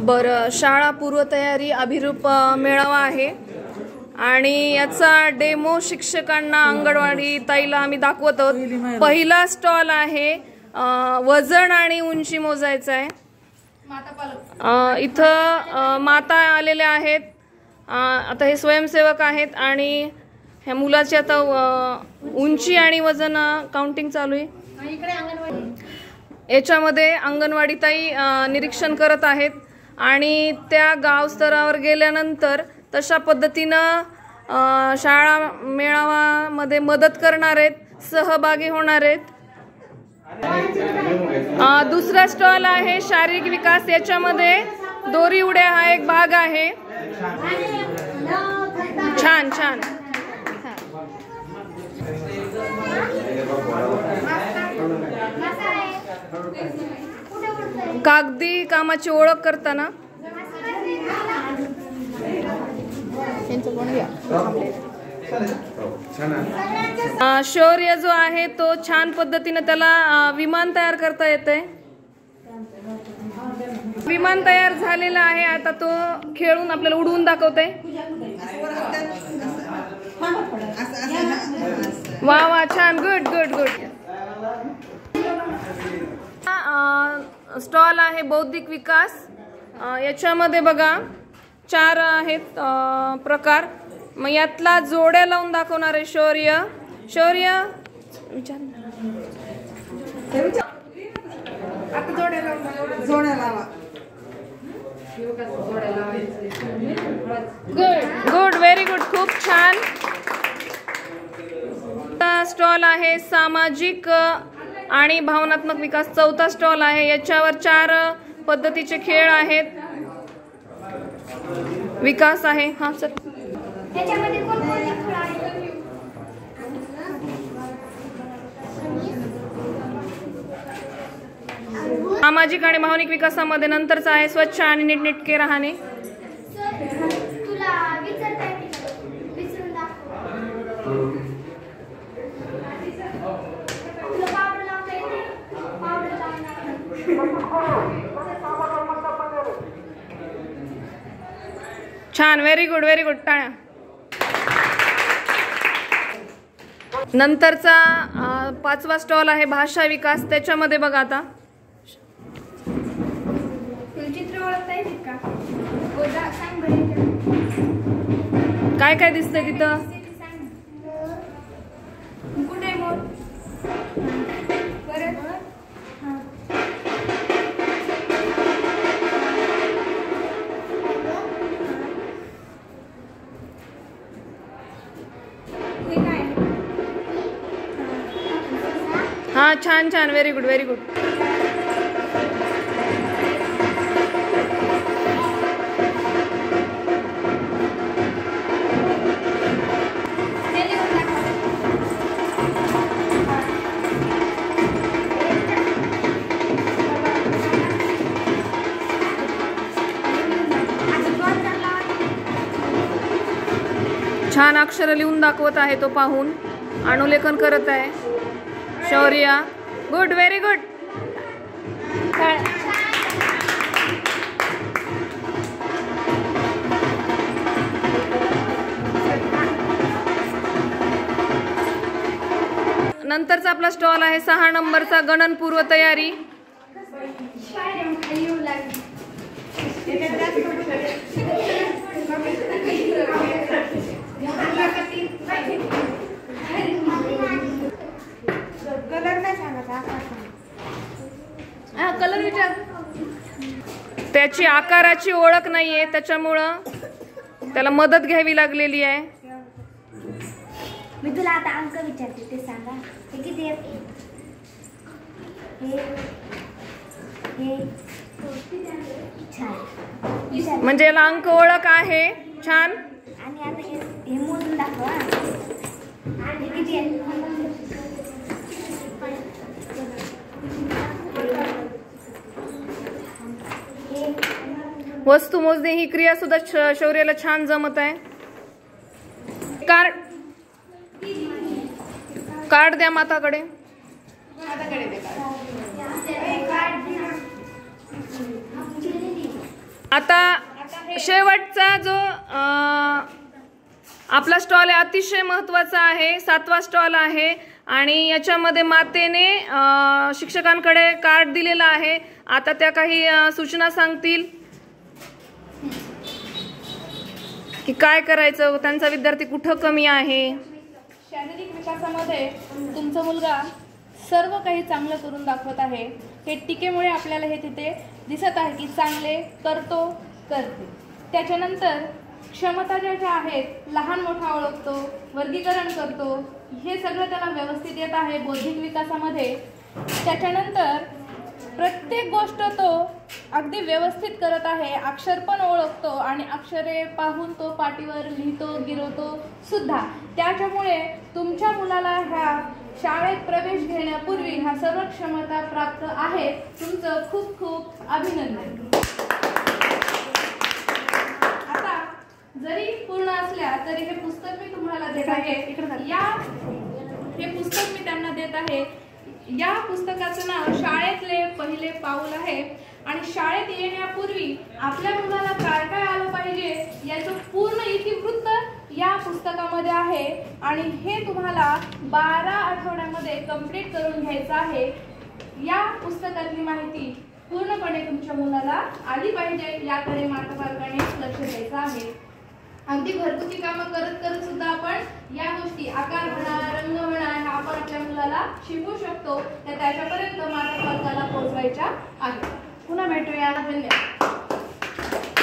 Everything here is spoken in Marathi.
बरं, शाळा पूर्वतयारी अभिरूप मेळावा आहे आणि याचा डेमो शिक्षकांना अंगणवाडी ताईला आम्ही दाखवत आहोत। पहिला स्टॉल आहे वजन आणि उंची मोजायचं आहे। इथं माता आलेल्या आहेत। आता हे स्वयंसेवक आहेत आणि ह्या मुलाची आता उंची आणि वजन काउंटिंग चालू आहे। याच्यामध्ये अंगणवाडी ताई निरीक्षण करत आहेत आणि त्या गाव स्तरावर गेल्यानंतर तशा पद्धतीनं शाळा मेळाव्यामध्ये मदत करणार आहेत, सहभागी होणार आहेत। दुसरा स्टॉल आहे शारीरिक विकास। याच्यामध्ये दोरी उड्या हा एक भाग आहे। छान छान। कागदी कामाची ओळख करताना शौर्य जो आहे तो छान पद्धतीने त्याला विमान तयार करता येते। विमान तयार झालेला आहे, आता तो खेळून आपल्याला उडवून दाखवते। वा वा, छान, गुड गुड गुड। स्टॉल आहे बौद्धिक विकास। याच्यामध्ये बघा 4 आहेत प्रकार। मग यातला जोड्या लावून दाखवणार आहे शौर्य। शौर्य गुड गुड, व्हेरी गुड, खूप छान। स्टॉल आहे सामाजिक आणि भावनात्मक विकास। चौथा स्टॉल आहे, याच्यावर 4 पद्धतीचे खेळ आहेत, विकास आहे। हा सर, सामाजिक आणि भावनिक विकासामध्ये नंतरचा आहे स्वच्छ आणि नीटनेटके राहणे। छान, व्हेरी गुड व्हेरी गुड, टाळ्या। नंतरचा 5वा स्टॉल आहे भाषा विकास। त्याच्यामध्ये बघा आता काय काय दिसतंय तिथं। हा, छान छान, व्हेरी गुड व्हेरी गुड। छान अक्षर लिहून दाखवत आहे तो पाहून, अनुलेखन करत आहे शौर्य। Good, very good. नंतरचा आपला स्टॉल आहे 6 नंबरचा गणन पूर्व तयारी। कलर विचार, त्याची आकाराची ओळख नाहीये, त्याच्यामुळं त्याला मदत घ्यावी लागलेली आहे। मी तुला आता अंक विचारते, ते सांगा हे किती आहे? छान, म्हणजे याला अंक ओळख आहे। छान। आणि आता हे मोजून दाखवा, आणि किती आहे? वस्तू मोजणे ही क्रिया सुद्धा शौर्याला छान जमत आहे। कार्ड द्या माताकडे. आता शेवटचा जो आपला स्टॉल आहे अतिशय महत्त्वाचा आहे, 7वा स्टॉल आहे आणि याच्यामध्ये मातेने शिक्षकांकडे कार्ड दिलेला आहे. आता त्या काही सूचना सांगतील की काय करायचं, त्यांचा विद्यार्थी कुठं कमी आहे. शारीरिक विकासामध्ये तुमचा मुलगा सर्व काही चांगलं करून दाखवत आहे. हे टीकेमुळे आपल्याला हे तिथे दिसत आहे की चांगले करतो करते. त्याच्यानंतर क्षमता ज्या आहेत, लहान मोठा ओळखतो, वर्गीकरण करतो, हे सगळं त्याला व्यवस्थित येत आहे बौद्धिक विकासामध्ये. त्याच्यानंतर प्रत्येक गोष्ट तो अगदी व्यवस्थित करत आहे. अक्षर पण ओळखतो आणि अक्षरे पाहून तो पाटीवर लिहितो गिरवतो सुद्धा. त्याच्यामुळे तुमच्या मुलाला ह्या शाळेत प्रवेश घेण्यापूर्वी ह्या सर्व क्षमता प्राप्त आहेत. तुमचं खूप खूप अभिनंदन. आता जरी पूर्ण असल्या तरी हे पुस्तक मी तुम्हाला देत आहे. हे पुस्तक मी त्यांना देत आहे. या पुस्तकाचं नाव शाळेतले पहिले पाऊल आहे आणि शाळेत येण्यापूर्वी आपल्या मुलाला काय काय आलं पाहिजे याचं पूर्ण इतिवृत्त या पुस्तकामध्ये आहे आणि हे तुम्हाला 12 आठवड्यामध्ये कंप्लीट करून घ्यायचं आहे. या पुस्तकातली माहिती पूर्णपणे तुमच्या मुलाला आली पाहिजे याकडे मातापालकांनी लक्ष द्यायचं आहे. अगदी घरगुती कामं करत करत सुद्धा आपण या गोष्टी आकार म्हणा, रंग म्हणा ह्या आपण आपल्या मुलाला शिकवू शकतो. त्याच्यापर्यंत मातापालकाला पोहोचवायच्या आहेत. पुन्हा भेटूया. धन्यवाद.